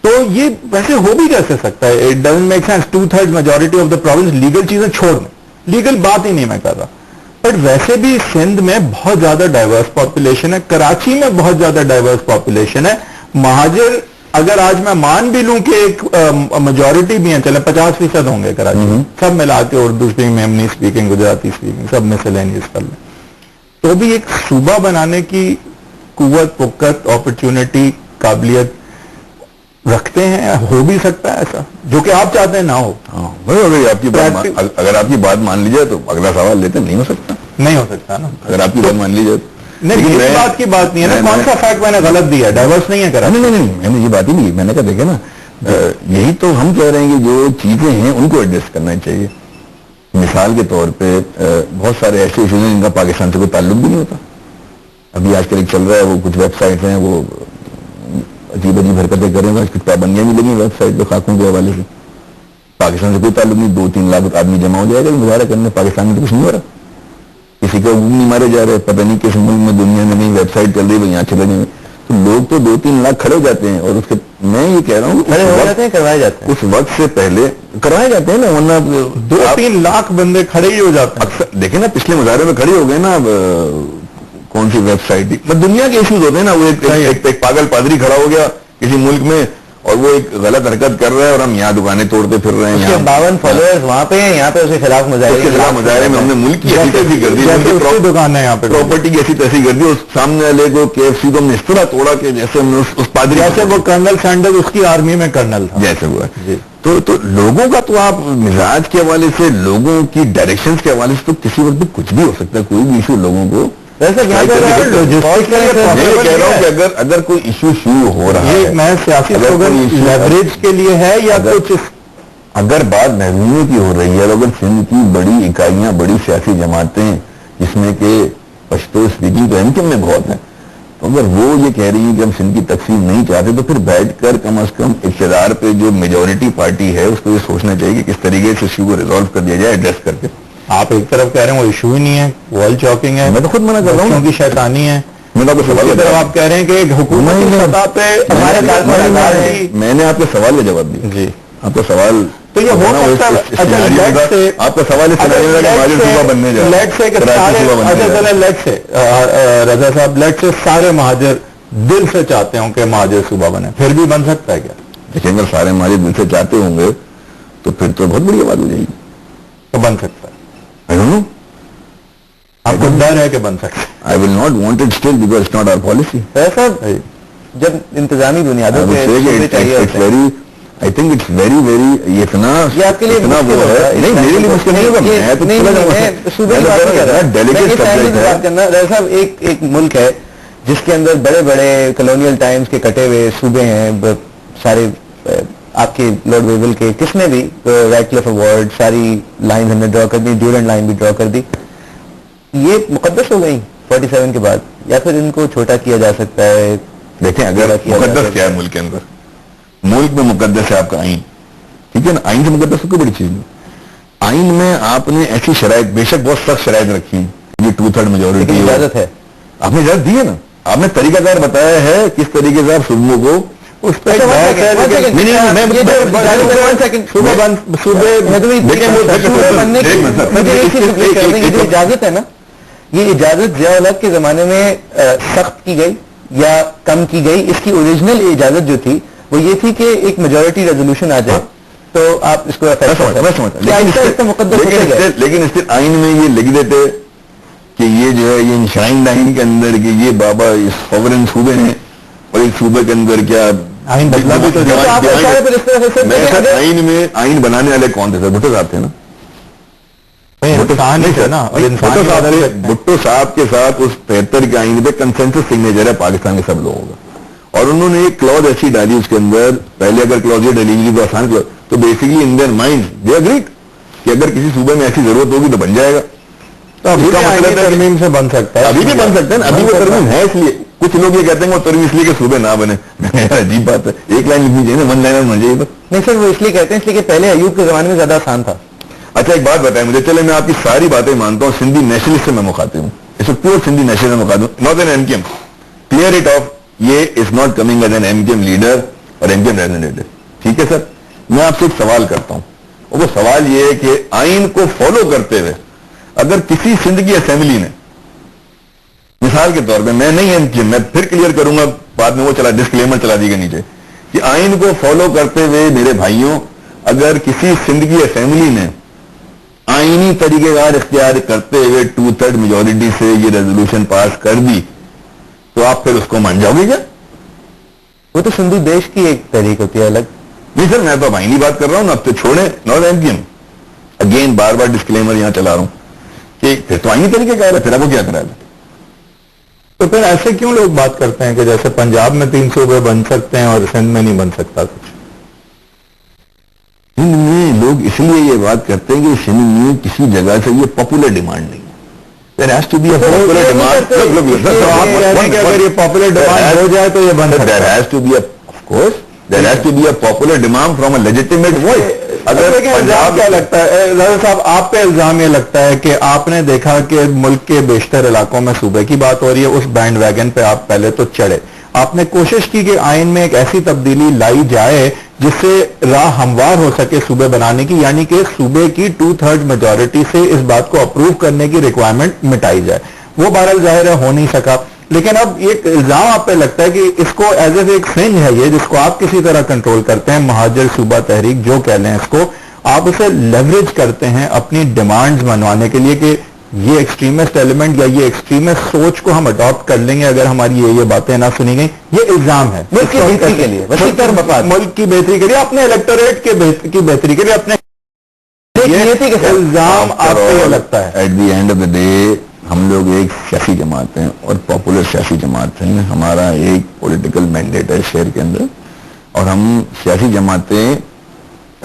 تو یہ ویسے ہو بھی کیسے سکتا ہے؟ It doesn't make sense. 2/3 majority of the province legal چیزیں چھوڑ دیں. لیگل بات ہی نہیں میں کر رہا بٹ ویسے بھی سندھ میں بہت زیادہ ڈائیورس پاپولیشن ہے. کراچی میں بہت زیادہ ڈائیورس پاپولیشن ہے. مہاجر اگر آج میں مان بھی لوں کہ ایک میجورٹی بھی ہیں چلے 50% ہوں گے کراچی میں سب ملا کے Urdu speaking Memoni speaking Gujarati speaking سب میں سے لینگویج کر لیں تو بھی ایک صوبہ بنانے کی قوت وقت اپرچونٹی قابلیت رکھتے ہیں. ہو بھی سکتا ہے ایسا جو کہ آپ چاہتے ہیں نہ ہو. اگر آپ کی بات مان لی جائے تو اگلا سوال لیتے نہیں ہو سکتا نہیں ہو سکتا نا. اگر آپ کی بات مان لی جائے نہیں یہ بات کی بات نہیں ہے نا, کون سا فیکٹ میں نے غلط دیا, ڈائیورس نہیں ہے کرا. نہیں میں نے یہ بات ہی نہیں, میں نے کہا دیکھیں نا, یہی تو ہم کہہ رہے ہیں کہ جو چیزیں ہیں ان کو ایڈریس کرنا چاہیے. مثال کے طور پہ بہت سارے ایسے ایشوز ہیں جن کا پاکستان سے کوئی تعلق بھی نہیں ہوتا. ابھی آج کل ایک چل رہا ہے, وہ کچھ ویب سائٹ ہیں وہ عجیب حرکتیں کر رہے ہیں, کچھ پابندیاں بھی لگی ویب سائٹ پہ خاکوں کے حوالے سے. پاکستان سے کوئی تعلق نہیں, 2-3 لاکھ آدمی جمع ہو جائے گا مظاہرہ کرنے, پاکستان میں تو کچھ نہیں ہو رہا, کسی کا حقوق نہیں مارے جا رہے, پتہ نہیں کس ملک میں دنیا میں نہیں ویب سائٹ چل رہی ہے یہاں چلے جائیں. تو لوگ تو 2-3 لاکھ کھڑے ہو جاتے ہیں, اور اس کے میں یہ کہہ رہا ہوں کھڑے ہو جاتے ہیں, کروائے جاتے ہیں, اس وقت سے پہلے کروائے جاتے ہیں نا, ورنہ 2-3 لاکھ بندے کھڑے ہی ہو جاتے ہیں. اکثر دیکھیں نا پچھلے مظاہرے میں کھڑے ہو گئے نا, کون سی ویب سائٹ تھی, دنیا کے ایشوز ہوتے ہیں نا, وہ ایک پاگل پادری کھڑا ہو گیا کسی ملک میں اور وہ ایک غلط حرکت کر رہا ہے, اور ہم یہاں دکانیں توڑتے پھر رہے ہیں, 52 فالوورز وہاں پہ ہیں, یہاں پہ اس کے خلاف مظاہرے میں ہم نے ملک کی ایسی تیسی کر دی, دکان ہے یہاں پہ پراپرٹی کی ایسی تیسی کر دی, اس سامنے والے کو KFC کو ہم نے اس طرح توڑا کہ جیسے ہم نے اس پادری, جیسے وہ کرنل سینڈرز اس کی آرمی میں کرنل تھا جیسے ہوا. تو لوگوں کا تو آپ مزاج کے حوالے سے, لوگوں کی ڈائریکشنز کے حوالے سے تو کسی وقت بھی کچھ بھی ہو سکتا ہے, کوئی بھی ایشو لوگوں کو. اگر کوئی ایشو شروع ہو رہا ہے, میں سیاسی لیوریج کے لیے ہے یا کچھ, اگر بات محرومیوں کی ہو رہی ہے, اگر سندھ کی بڑی اکائیاں, بڑی سیاسی جماعتیں جس میں کہ پشتو اسپیکنگ تو MKM میں بہت ہیں, تو اگر وہ یہ کہہ رہی ہیں کہ ہم سندھ کی تقسیم نہیں چاہتے, تو پھر بیٹھ کر کم از کم اقتدار پہ جو میجورٹی پارٹی ہے اس کو یہ سوچنا چاہیے کہ کس طریقے سے ایشو کو ریزالو کر دیا جائے, ایڈریس کر کے. آپ ایک طرف کہہ رہے ہیں وہ ایشو ہی نہیں ہے, وال چاکنگ ہے, میں تو خود منع کر رہا ہوں, کیونکہ شیطانی ہے. میں نے آپ کو سوال طرف آپ کہہ رہے ہیں کہ حکومت کی سطح پہ میں نے آپ کے سوال کا جواب دیا. جی آپ کا سوال تو یہ ہو سکتا ہے, آپ کا سوال بننے جا رضا صاحب, لیٹ سے سارے مہاجر دل سے چاہتے ہوں کہ مہاجر صوبہ بنے, پھر بھی بن سکتا ہے کیا؟ دیکھیں اگر سارے مہاجر دل سے چاہتے ہوں گے تو پھر تو بہت بڑی بات ہو جائے گی. تو بن سکتا ہے, آپ کو ڈر ہے کہ بن سکتا ہے. I will not want it still because it's not our policy. ایسا جب انتظامی بنیادوں پہ I think it's very یہ اتنا وہ ہے, نہیں میرے لیے مشکل نہیں. ایک ملک ہے جس کے اندر بڑے بڑے کالونیل ٹائمز کے کٹے ہوئے صوبے ہیں سارے, آپ کے لارڈ ویول کے, کس نے بھی رائٹ کلف ایوارڈ, ساری لائن ہم نے ڈرا کر دی, ڈیورنٹ لائن بھی ڈرا کر دی, یہ مقدس ہو گئی 47 کے بعد, یا پھر ان کو چھوٹا کیا جا سکتا ہے؟ دیکھیں اگر مقدس کیا ہے ملک کے اندر, ملک میں مقدس ہے آپ کا آئین, ٹھیک ہے نا, آئین سے مقدس کوئی بڑی چیز نہیں. آئین میں آپ نے ایسی شرائط, بے شک بہت سخت شرائط رکھی ہیں, یہ 2/3 میجورٹی اجازت ہے, آپ نے اجازت دی ہے نا, آپ نے طریقہ کار بتایا ہے کس طریقے سے آپ صوبوں کو اس پہ اجازت ہے نا, یہ اجازت ضیاء الحق کے زمانے میں سخت کی گئی یا کم کی گئی؟ اس کی اوریجنل اجازت جو تھی وہ یہ تھی کہ ایک میجورٹی ریزولوشن آ جائے تو آپ اس کو لیکن اس کے آئین میں یہ لکھ دیتے کہ یہ جو ہے یہ انشرائنڈ آئین کے اندر کہ یہ بابا اس سوورن صوبے ہیں, اور ایک صوبے کے اندر کیا آئین بدلا بھی تو آئین بنانے والے کون تھے؟ بھٹو صاحب تھے نا, بھٹو صاحب کے ساتھ اس 73 کے آئین پہ کنسنسس سگنیچر ہے پاکستان کے سب لوگوں کا, اور انہوں نے ایک کلوز ایسی ڈالی اس کے اندر, پہلے اگر کلوز یہ ڈلی ہوئی تو آسان کلوز, تو basically in their mind they agreed کہ اگر کسی صوبے میں ایسی ضرورت ہوگی تو بن جائے گا. تو ابھی ترمیم سے بن سکتا ہے, ابھی بھی بن سکتا ہے نا, ابھی وہ ترمیم ہے, اس لیے کچھ لوگ یہ کہتے ہیں وہ ترمیم اس لیے کہ صوبے نہ بنے. عجیب بات ہے, ایک لائن لکھنی چاہیے نا, 1 لائن ہونا چاہیے. نہیں سر, وہ اس لیے کہتے ہیں اس لیے کہ پہلے ایوب کے زمانے میں زیادہ آسان تھا. اچھا ایک بات بتائیں مجھے, چلے میں آپ کی ساری باتیں مانتا ہوں, سندھی نیشنلسٹ سے میں مخاطب ہوں, اس وقت پیور سندھی نیشنل سے مخاطب ہوں, not an MKM, clear it off, یہ is not coming as an MKM leader اور MKM ریپرزینٹیٹو. ٹھیک ہے سر, میں آپ سے ایک سوال کرتا ہوں, اور وہ سوال یہ ہے کہ آئین کو فالو کرتے ہوئے اگر کسی سندھ کی اسمبلی نے, مثال کے طور پہ میں نہیں MKM, میں پھر کلیئر کروں گا بعد میں, وہ چلا ڈسکلیمر چلا دی گا نیچے کہ آئین کو فالو کرتے ہوئے میرے بھائیوں اگر کسی سندھ کی اسمبلی نے آئینی طریقہ کار اختیار کرتے ہوئے 2/3 میجورٹی سے یہ ریزولوشن پاس کر دی تو آپ پھر اس کو مان جاؤ گے کیا؟ وہ تو سندھی دیش کی ایک تحریک ہوتی ہے الگ. نہیں سر, میں تو آئینی بات کر رہا ہوں نا, اب تو چھوڑیں, not MKM, again bar bar disclaimer یہاں چلا رہا ہوں کہ پھر تو آئینی طریقہ کار ہے, پھر آپ کو کیا کرا ہے؟ تو پھر ایسے کیوں لوگ بات کرتے ہیں کہ جیسے پنجاب میں 3 صوبے بن سکتے ہیں اور سندھ میں نہیں بن سکتا کچھ؟ سندھ میں لوگ اس لیے یہ بات کرتے ہیں کہ سندھ میں کسی جگہ سے یہ پاپولر ڈیمانڈ نہیں ہے. There has to be a popular demand. تو آپ کہہ رہے ہیں کہ اگر یہ پاپولر ڈیمانڈ ہو جائے تو یہ بن سکتا ہے. There has to be of course, there has to be a popular demand from a legitimate voice. اگر الزام کیا لگتا ہے ظاہر صاحب، آپ پہ الزام یہ لگتا ہے کہ آپ نے دیکھا کہ ملک کے بیشتر علاقوں میں صوبے کی بات ہو رہی ہے، اس بینڈ ویگن پہ آپ پہلے تو چڑھے، آپ نے کوشش کی کہ آئین میں ایک ایسی تبدیلی لائی جائے جس سے راہ ہموار ہو سکے صوبے بنانے کی، یعنی کہ صوبے کی 2/3 میجورٹی سے اس بات کو اپروو کرنے کی ریکوائرمنٹ مٹائی جائے. وہ بہرحال ظاہر ہے ہو نہیں سکا. لیکن اب ایک الزام آپ پہ لگتا ہے کہ اس کو ایز اے ایک فرنج ہے یہ جس کو آپ کسی طرح کنٹرول کرتے ہیں، مہاجر صوبہ تحریک جو کہہ لیں اس کو، آپ اسے لیوریج کرتے ہیں اپنی ڈیمانڈز منوانے کے لیے کہ یہ ایکسٹریمسٹ ایلیمنٹ یا یہ ایکسٹریمسٹ سوچ کو ہم اڈاپٹ کر لیں گے اگر ہماری یہ باتیں نہ سنی گئیں. یہ الزام ہے ملک کی بہتری کے لیے، ملک کی بہتری کے لیے، اپنے الیکٹوریٹ کی بہتری کے لیے، اپنے الزام آپ کو یہ لگتا ہے. At the end of the day ہم لوگ ایک سیاسی جماعت ہیں اور پاپولر سیاسی جماعت ہیں. ہمارا ایک پولیٹیکل مینڈیٹ ہے شہر کے اندر، اور ہم سیاسی جماعتیں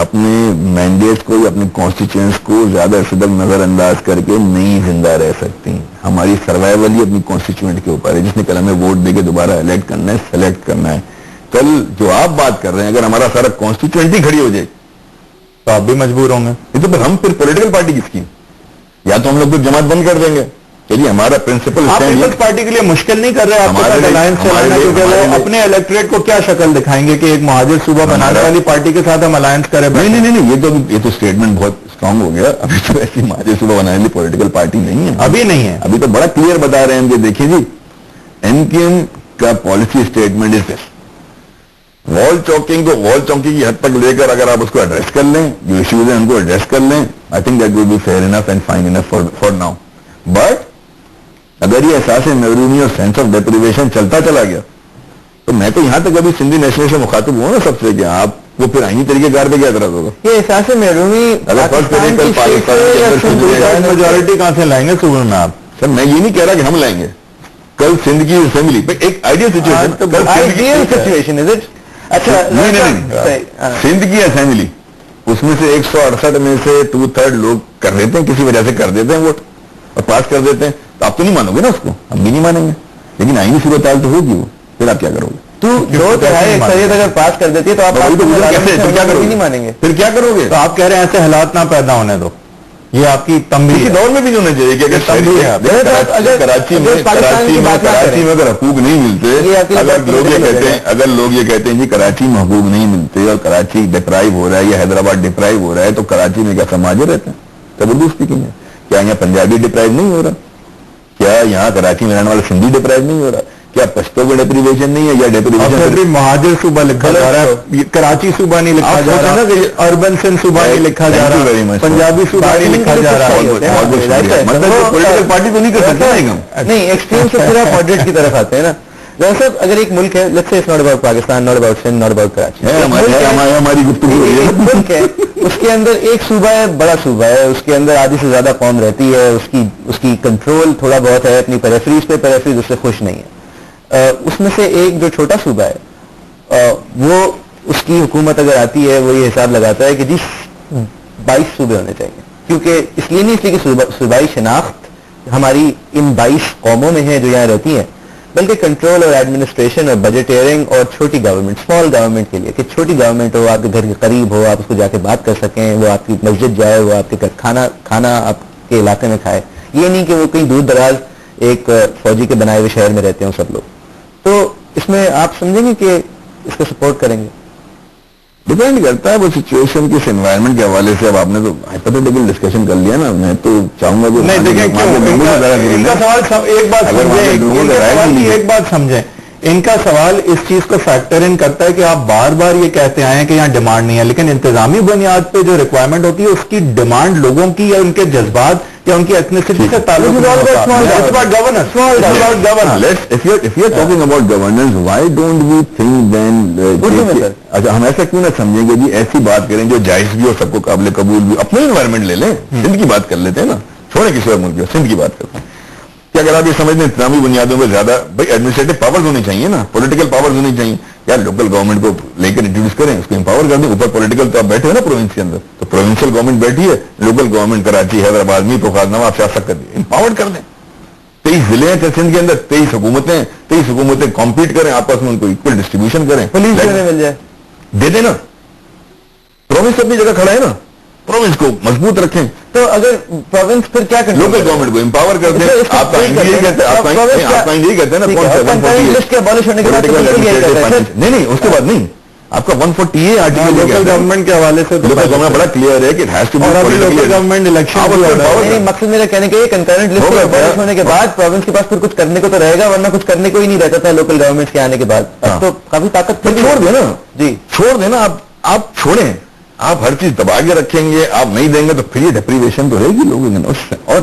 اپنے مینڈیٹ کو یا اپنے کانسٹیچوئنس کو زیادہ سے زیادہ نظر انداز کر کے نہیں زندہ رہ سکتی. ہماری سروائیول ہی اپنی کانسٹیچوئنٹ کے اوپر ہے، جس نے کل ہمیں ووٹ دے کے دوبارہ الیکٹ کرنا ہے، سلیکٹ کرنا ہے. کل جو آپ بات کر رہے ہیں اگر ہمارا سارا کانسٹیچوئنٹ ہی کھڑی ہو جائے تو آپ بھی مجبور ہوں گے. یہ تو پھر ہم پولیٹیکل پارٹی کس کی؟ یا تو ہم لوگ پھر جماعت بند کر دیں گے. چلیے ہمارا پرنسپل پیپلز پارٹی کے لیے مشکل نہیں کر رہے آپ کے ساتھ الائنس چلانا، کیونکہ وہ اپنے الیکٹریٹ کو کیا شکل دکھائیں گے کہ ایک مہاجر صوبہ بنانے والی پارٹی کے ساتھ ہم الائنس کریں؟ نہیں، یہ تو اسٹیٹمنٹ بہت اسٹرانگ ہو گیا. ابھی تو ایسی مہاجر صوبہ بنانے والی پولیٹیکل پارٹی نہیں ہے، ابھی نہیں ہے. ابھی تو بڑا کلیئر بتا رہے ہیں کہ دیکھیں جی این کے ایم کا پالیسی اسٹیٹمنٹ از دس. وال چوکنگ کو وال چوکنگ کی حد تک لے کر اگر آپ اس کو ایڈریس کر لیں، جو ایشوز ہیں ان کو ایڈریس کر لیں، I think that will be fair enough and fine enough for now. But اگر یہ احساس محرومی اور سینس آف ڈیپریویشن چلتا چلا گیا تو میں تو یہاں تک ابھی سندھی نیشنل سے مخاطب ہوں نا سب سے کہ آپ کو پھر آئینی طریقے کار پہ کیا اعتراض ہوگا؟ یہ احساس محرومی میجورٹی کہاں سے لائیں گے صوبے میں آپ؟ سر میں یہ نہیں کہہ رہا کہ ہم لائیں گے. کل سندھ کی اسمبلی ایک آئیڈیل سچویشن اچھا سندھ کی اسمبلی اس میں سے 168 میں سے 2/3 لوگ کر دیتے ہیں، کسی وجہ سے کر دیتے ہیں ووٹ اور پاس کر دیتے ہیں. تو آپ تو نہیں مانو گے نا اس کو، ہم بھی نہیں مانیں گے. لیکن آئینی صورتحال تو ہوگی، وہ پھر آپ کیا کرو گے؟ تو 2/3 اکثریت اگر پاس کر دیتی ہے تو آپ نہیں مانیں گے. پھر کیا کرو گے؟ تو آپ کہہ رہے ہیں ایسے حالات نہ پیدا ہونے دو، یہ آپ کی تنبیہ دور میں بھی نہیں ہونا چاہیے کہ کراچی میں اگر حقوق نہیں ملتے، اگر لوگ یہ کہتے ہیں جی کراچی میں حقوق نہیں ملتے اور کراچی ڈپرائیو ہو رہا ہے یا حیدرآباد ڈپرائیو ہو رہا ہے تو کراچی میں کیا سماج رہتے ہیں؟ تب اردو اسپیکنگ ہے. کیا یہاں پنجابی ڈپرائیو نہیں ہو رہا؟ کیا یہاں کراچی میں رہنے والا سندھی ڈپرائیو نہیں ہو رہا؟ کیا پشتو کو ڈیپریویشن نہیں ہے یا ڈیپریویشن مہاجر صوبہ لکھا جا رہا ہے، کراچی صوبہ نہیں لکھا جا رہا، اربن سندھ صوبہ نہیں لکھا جا رہا، پنجابی صوبہ نہیں لکھا جا رہا. پولیٹیکل پارٹی تو نہیں کر سکتے. نہیں ایکسٹریم سے پورا ماڈریٹ کی طرف آتے ہیں نا. صاحب اگر ایک ملک ہے، let's say it's not about Pakistan, not about Sindh, not about Karachi, ہماری گفتگو ملک ہے، اس کے اندر ایک صوبہ ہے، بڑا صوبہ ہے، اس کے اندر آدھی سے زیادہ قوم رہتی ہے، اس کی کنٹرول تھوڑا بہت ہے اپنی پیریفریز پہ، پیریفریز اس سے خوش نہیں ہے. اس میں سے ایک جو چھوٹا صوبہ ہے وہ اس کی حکومت اگر آتی ہے وہ یہ حساب لگاتا ہے کہ جی 22 صوبے ہونے چاہیے، کیونکہ اس لیے نہیں اس لیے کہ صوبائی شناخت ہماری ان 22 قوموں میں ہے جو یہاں رہتی ہیں، بلکہ کنٹرول اور ایڈمنسٹریشن اور بجٹیئرنگ اور چھوٹی گورنمنٹ، اسمال گورنمنٹ کے لیے، کہ چھوٹی گورنمنٹ ہو، آپ کے گھر کے قریب ہو، آپ اس کو جا کے بات کر سکیں، وہ آپ کی مسجد جائے، وہ آپ کے کھانا آپ کے علاقے میں کھائے. یہ نہیں کہ وہ کہیں دور دراز ایک فوجی کے بنائے ہوئے شہر میں رہتے ہیں سب لوگ. تو اس میں آپ سمجھیں گے کہ اس کو سپورٹ کریں گے؟ ڈیپینڈ کرتا ہے وہ سچویشن کس انوائرمنٹ کے حوالے سے. اب آپ نے تو ہائپوتھیٹیکل ڈسکشن کر لیا نا، میں تو چاہوں گا کہ نہیں دیکھیں ایک بات سمجھیں، ان کا سوال اس چیز کو فیکٹر ان کرتا ہے کہ آپ بار بار یہ کہتے آئے ہیں کہ یہاں ڈیمانڈ نہیں ہے، لیکن انتظامی بنیاد پہ جو ریکوائرمنٹ ہوتی ہے اس کی ڈیمانڈ لوگوں کی یا ان کے جذبات یا ان کی ایتھنیسٹی سے تعلق اچھا ہم ایسا کیوں نہ سمجھیں گے جی ایسی بات کریں جو جائز بھی اور سب کو قابل قبول بھی. اپنے انوائرمنٹ لے لیں، سندھ کی بات کر لیتے ہیں نا، چھوڑیں کسی اور ملک کی، سندھ کی بات کرتے ہیں. کہ اگر آپ یہ سمجھتے ہیں انتظامی بنیادوں پہ زیادہ بھائی ایڈمنسٹریٹو پاورز ہونی چاہیے نا, پولیٹیکل پاورز ہونی چاہیے, یا لوکل گورنمنٹ کو لے کر انٹروڈیوس کریں, اس کو امپاور کر دیں. اوپر پولیٹیکل تو آپ بیٹھے ہیں نا پروونس کے اندر, تو پروونشل گورنمنٹ بیٹھی ہے, لوکل گورنمنٹ کراچی, حیدرآباد, میرپور, غازی آپ سیاست کر دیں, امپاور کر دیں. 23 ضلع ہیں سندھ کے اندر, 23 حکومتیں کمپیٹ کریں آپس میں, ان کو اکول ڈسٹریبیوشن کریں, پولیس مل جائے, دے دیں نا. پروونس اپنی جگہ کھڑا ہے نا, پروونس کو مضبوط رکھیں. تو اگر پروونس پھر کیا کریں, لوکل گورنمنٹ کو امپاور کر دیں. آپ کا یہی کہتے ہیں, آپ کا یہی کہتے ہیں نا, نہیں اس کے بعد نہیں, آپ کا 140 ہے آرٹیکل. لوکل گورنمنٹ کے حوالے سے لوکل گورنمنٹ بڑا کلیئر ہے کہ لوکل گورنمنٹ الیکشن. مقصد میرا کہنے کے کنکرنٹ لسٹ ابالش ہونے کے بعد پروونس کے پاس پھر کچھ کرنے کو تو رہے گا, ورنہ کچھ کرنے کو ہی نہیں رہتا تھا لوکل گورنمنٹ کے آنے کے بعد. اب تو کافی طاقت چھوڑ دیں نا, جی چھوڑ دیں نا, آپ چھوڑیں. آپ ہر چیز دبا کے رکھیں گے, آپ نہیں دیں گے تو پھر یہ ڈپریویشن تو رہے گی لوگوں کے. اور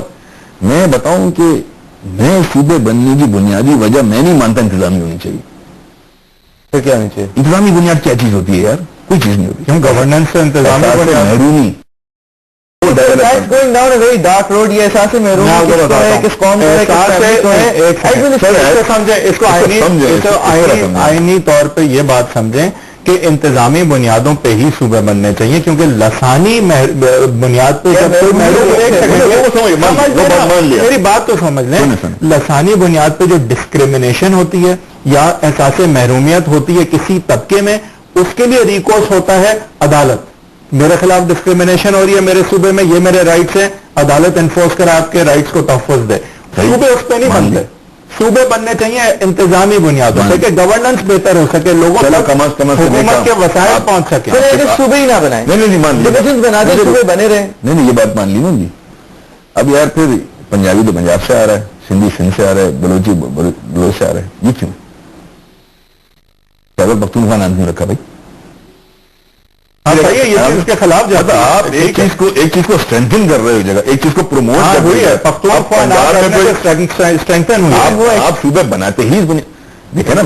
میں بتاؤں کہ میں صوبے بننے کی بنیادی وجہ میں نہیں مانتا انتظامی ہونی چاہیے. پھر کیا ہونی چاہیے؟ انتظامی بنیاد کیا چیز ہوتی ہے یار؟ کوئی چیز نہیں ہوتی. کیوں گورننس سے انتظامی محرومی, going down a very dark road. یہ احساس محرومی کس قوم کو آئینی طور پہ یہ بات سمجھیں کہ انتظامی بنیادوں پہ ہی صوبے بننے چاہیے, کیونکہ لسانی بنیاد پہ میری بات تو سمجھ لیں, لسانی بنیاد پہ جو ڈسکریمنیشن ہوتی ہے یا احساس محرومیت ہوتی ہے کسی طبقے میں, اس کے لیے ریکورس ہوتا ہے عدالت. میرے خلاف ڈسکریمنیشن ہو رہی ہے میرے صوبے میں, یہ میرے رائٹس ہیں, عدالت انفورس کر آپ کے رائٹس کو تحفظ دے. صوبے اس پہ نہیں بنتے, صوبے بننے چاہیے انتظامی بنیادوں پہ کہ گورننس بہتر ہو سکے, لوگوں حکومت کے وسائل پہنچ سکے. صوبے ہی نہ بنائیں, بنا دیں, صوبے بنے رہے. نہیں یہ بات مان لی نا جی. اب یار پھر پنجابی تو پنجاب سے آ رہا ہے, سندھی سندھ سے آ رہا ہے, بلوچی بلوچ سے آ رہا ہے, یہ کیوں؟ خیبر پختونخوا نام کیوں رکھا بھائی؟ اس کے خلاف جاتا آپ ایک چیز کو اسٹرینتھن کر رہے ہو جگہ, ایک چیز کو پروموٹ کر رہے ہیں. آپ صوبے بناتے ہی دیکھیں نا,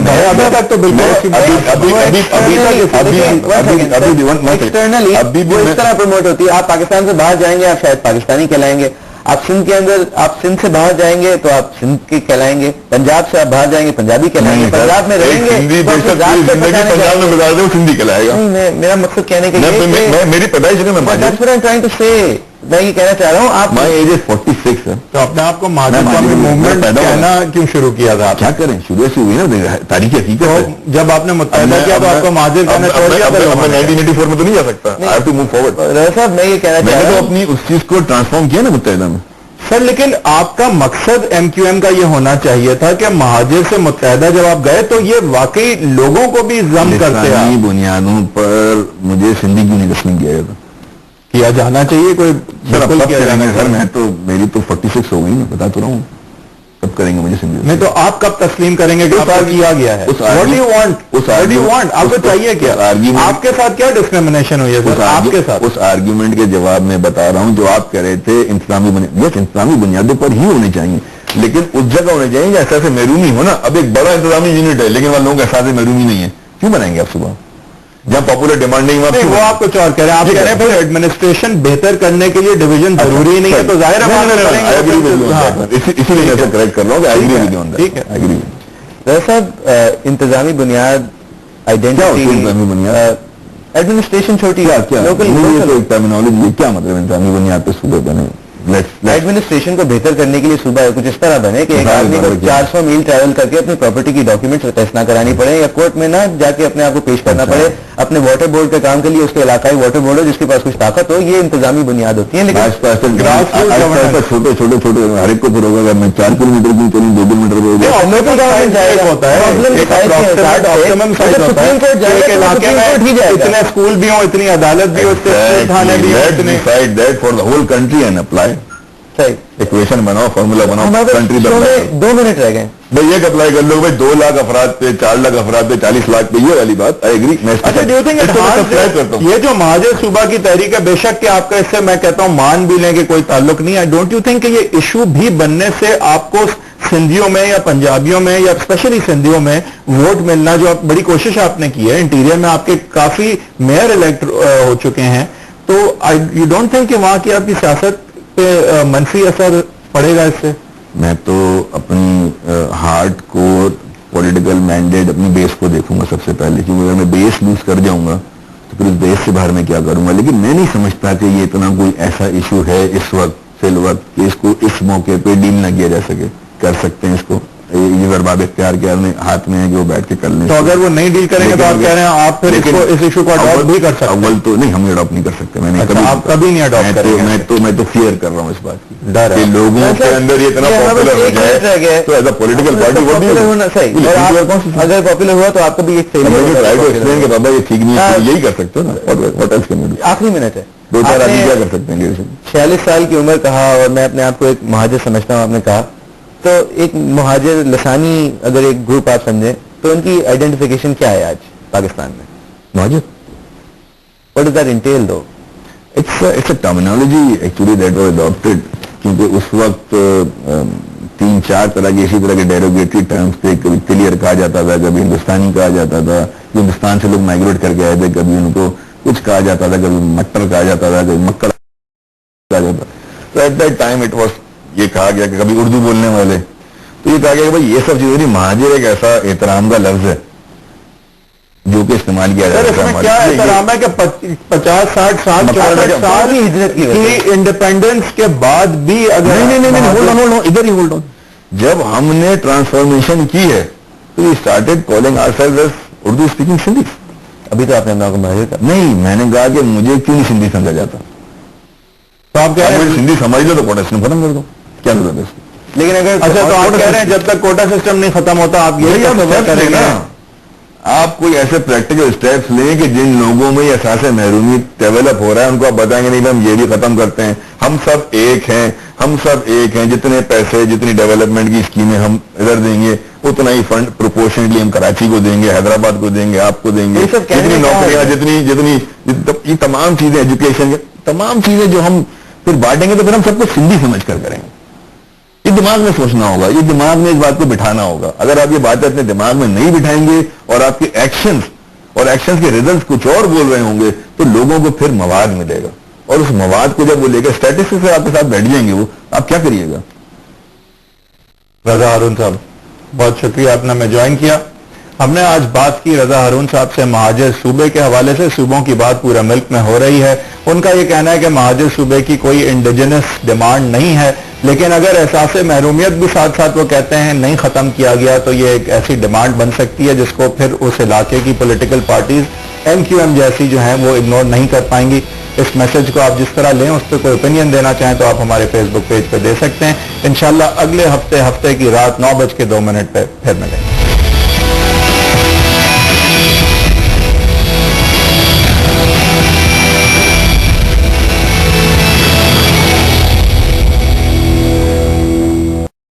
اس طرح پروموٹ ہوتی ہے. آپ پاکستان سے باہر جائیں گے آپ شاید پاکستانی کہلائیں گے, آپ سندھ کے اندر, آپ سندھ سے باہر جائیں گے تو آپ سندھ کے کہلائیں گے, پنجاب سے آپ باہر جائیں گے پنجابی کہلائیں گے, پنجاب میں رہیں گے سندھی کہلائے گا. میرا مقصد کہنے کے میری پیدائش میں یہ کہنا چاہ رہا ہوں, آپ مائی ایج 46 ہے, تو اپنے آپ کو موومنٹ کہنا کیوں شروع کیا تھا؟ کیا کریں, شروع سے ہوئی نا تاریخی حقیقت. جب آپ نے متحدہ کیا تو آپ کو مہاجر کہنا چھوڑ دیا تھا. 1984 میں تو نہیں جا سکتا. I have to move forward. صاحب میں یہ کہنا چاہ رہا ہوں, اپنی اس چیز کو ٹرانسفارم کیا نا متحدہ میں. سر لیکن آپ کا مقصد ایم کیو ایم کا یہ ہونا چاہیے تھا کہ مہاجر سے متحدہ جب آپ گئے تو یہ واقعی لوگوں کو بھی ضم کرتے ہیں. بنیادوں پر مجھے سندھی کیوں نہیں تسلیم کیا جاتا؟ کیا جانا چاہیے. کوئی سر میں تو میری تو 46 ہو گئی, بتا تو رہا ہوں. کب کریں گے مجھے سندھی؟ نہیں تو آپ کب تسلیم کریں گے کہ کیا گیا ہے؟ آپ کو چاہیے کیا؟ آپ کے ساتھ کیا ڈسکریمنیشن ہوئی ہے آپ کے ساتھ؟ اس آرگیومنٹ کے جواب میں بتا رہا ہوں جو آپ کہہ رہے تھے انتظامی بنیاد, انتظامی بنیادوں پر ہی ہونے چاہیے, لیکن اس جگہ ہونے چاہیے احساس محرومی ہونا. اب ایک بڑا انتظامی یونٹ ہے لیکن وہاں لوگوں کا احساس محرومی نہیں ہے, کیوں بنائیں گے آپ صبح جہاں پاپولر ڈیمانڈ نہیں ہوا؟ وہ آپ کچھ اور کہہ رہے ہیں. آپ کہہ رہے ہیں ایڈمنسٹریشن بہتر کرنے کے لیے ڈویژن ضروری نہیں ہے, تو ظاہر ہے اسی لیے میں کریکٹ کر رہا ہوں کہ ٹھیک ہے صاحب. انتظامی بنیاد, آئیڈینٹی بنیاد, ایڈمنسٹریشن چھوٹی ٹرمینالوجی کیا مطلب انتظامی بنیاد پہ صوبے بنے؟ ایڈمنسٹریشن کو بہتر کرنے کے لیے صوبہ کچھ اس طرح بنے کہ ایک آدمی کو 400 میل ٹریول کر کے اپنی پراپرٹی کی ڈاکیومنٹس ٹیسٹ نہ کرانی پڑے, یا کورٹ میں نہ جا کے اپنے آپ کو پیش کرنا پڑے. اپنے واٹر بورڈ کے کام کے لیے اس کے علاقائی واٹر بورڈ ہو جس کے پاس کچھ طاقت ہو. یہ انتظامی بنیاد ہوتی ہیں. لیکن چھوٹے چھوٹے ہر ایک کو پھر ہوگا اگر میں 4 کلو میٹر کی چلوں 2 کلو میٹر اتنے اسکول بھی ہوں, اتنی عدالت بھی ہو, ایکویشن بناؤ, فارمولا بناؤ, کنٹری 2 منٹ رہ گئے بھائی ایک اپلائی کر لو بھائی 2 لاکھ افراد پہ, 4 لاکھ افراد پہ, 40 لاکھ پہ, یہ والی بات آئی ایگری. یہ جو مہاجر صوبہ کی تحریک ہے, بے شک کہ آپ کا اس سے میں کہتا ہوں مان بھی لیں کہ کوئی تعلق نہیں ہے. ڈونٹ یو تھنک کہ یہ ایشو بھی بننے سے آپ کو سندھیوں میں یا پنجابیوں میں یا اسپیشلی سندھیوں میں ووٹ ملنا, جو بڑی کوشش آپ نے کی ہے, انٹیریئر میں آپ کے کافی میئر الیکٹ ہو چکے ہیں, تو یو ڈونٹ تھنک کہ وہاں کی آپ کی سیاست پہ منفی اثر پڑے گا اس سے؟ میں تو اپنی ہارٹ کو پولیٹیکل مینڈیٹ اپنی بیس کو دیکھوں گا سب سے پہلے, کیونکہ اگر میں بیس لوز کر جاؤں گا تو پھر اس بیس سے باہر میں کیا کروں گا. لیکن میں نہیں سمجھتا کہ یہ اتنا کوئی ایسا ایشو ہے اس وقت فی الوقت کہ اس کو اس موقع پہ ڈیل نہ کیا جا سکے. کر سکتے ہیں اس کو, یہ ارباب اختیار کے ہاتھ میں ہے کہ وہ بیٹھ کے کر لیں. تو اگر وہ نہیں ڈیل کریں گے تو آپ کہہ رہے ہیں آپ پھر اس ایشو کو اڈاپٹ بھی کر سکتے ہیں؟ اول تو نہیں, ہم اڈاپٹ نہیں کر سکتے. میں نے آپ کبھی نہیں اڈاپٹ کریں گے؟ میں تو فیئر کر رہا ہوں اس بات کی ڈر ہے کہ لوگوں کے اندر یہ اتنا پاپولر ہو جائے تو ایز اے پولیٹیکل پارٹی ہونا صحیح. اگر پاپولر ہوا تو آپ کو بھی ایک ایکسپلین کہ بابا یہ ٹھیک نہیں ہے, یہی کر سکتے ہو نا. آخری منٹ ہے, 2-4 آدمی کیا کر سکتے ہیں؟ 46 سال کی عمر کہا, اور میں اپنے آپ کو ایک مہاجر سمجھتا ہوں, آپ نے کہا. تو ایک مہاجر لسانی اگر ایک گروپ آپ سمجھیں تو ان کی آئیڈینٹیفیکیشن کیا ہے آج پاکستان میں؟ مہاجر, What does that entail though? It's a terminology actually that was adopted, کیونکہ اس وقت 3-4 طرح کے اسی طرح کے ڈیروگیٹری ٹرمز تھے. کبھی کلیئر کہا جاتا تھا, کبھی ہندوستانی کہا جاتا تھا, ہندوستان سے لوگ مائگریٹ کر کے آئے تھے, کبھی ان کو کچھ کہا جاتا تھا, کبھی مٹر کہا جاتا تھا, کبھی مکڑ کہا جاتا. تو at that time it was یہ کہا گیا کہ کبھی اردو بولنے والے, تو یہ کہا گیا کہ بھائی یہ سب چیزیں نہیں, مہاجر ایک ایسا احترام کا لفظ ہے جو کہ استعمال کیا جاتا ہے. کیا احترام ہے کہ 50-60 سال کی ہجرت کی انڈیپینڈنس کے بعد بھی اگر نہیں, ادھر ہی ہولڈ آن, جب ہم نے ٹرانسفارمیشن کی ہے تو we started calling ourselves as Urdu speaking Sindhi. ابھی تو آپ نے اپنا کو مہاجر کہا. نہیں, میں نے کہا کہ مجھے کیوں نہیں سندھی سمجھا جاتا. تو آپ کہہ رہے ہیں سندھی سمجھ لو تو کوٹا سسٹم ختم کر دو, کیا ضرورت ہے اس کی؟ لیکن اگر اچھا تو آپ کہہ رہے ہیں جب تک کوٹا سسٹم نہیں ختم ہوتا آپ یہی کریں نا. آپ کوئی ایسے پریکٹیکل اسٹیپس لیں کہ جن لوگوں میں یہ احساس محرومی ڈیولپ ہو رہا ہے ان کو آپ بتائیں گے نہیں ہم یہ بھی ختم کرتے ہیں, ہم سب ایک ہیں, ہم سب ایک ہیں, جتنے پیسے جتنی ڈیولپمنٹ کی اسکیمیں ہم ادھر دیں گے اتنا ہی فنڈ پروپورشنٹلی ہم کراچی کو دیں گے, حیدرآباد کو دیں گے, آپ کو دیں گے, جتنی نوکریاں جتنی یہ تمام چیزیں, ایجوکیشن کے تمام چیزیں جو ہم پھر بانٹیں گے تو پھر ہم سب کو سندھی سمجھ کر کریں گے. یہ دماغ میں سوچنا ہوگا, یہ دماغ میں اس بات کو بٹھانا ہوگا. اگر آپ یہ باتیں اپنے دماغ میں نہیں بٹھائیں گے اور آپ کے ایکشنز کے ریزلٹس کچھ اور بول رہے ہوں گے تو لوگوں کو پھر مواد ملے گا, اور اس مواد کو جب وہ لے کر اسٹیٹسٹکس سے آپ کے ساتھ بیٹھ جائیں گے وہ آپ کیا کریے گا. رضا ہارون صاحب بہت شکریہ آپ نے ہمیں جوائن کیا. ہم نے آج بات کی رضا ہارون صاحب سے مہاجر صوبے کے حوالے سے. صوبوں کی بات پورے ملک میں ہو رہی ہے. ان کا یہ کہنا ہے کہ مہاجر صوبے کی کوئی انڈیجنس ڈیمانڈ نہیں ہے, لیکن اگر احساس محرومیت بھی ساتھ ساتھ وہ کہتے ہیں نہیں ختم کیا گیا تو یہ ایک ایسی ڈیمانڈ بن سکتی ہے جس کو پھر اس علاقے کی پولیٹیکل پارٹیز MQM جیسی جو ہیں وہ اگنور نہیں کر پائیں گی. اس میسج کو آپ جس طرح لیں, اس پہ کوئی اوپینین دینا چاہیں تو آپ ہمارے فیس بک پیج پہ دے سکتے ہیں. انشاءاللہ اگلے ہفتے کی رات 9:02 پہ پھر ملیں.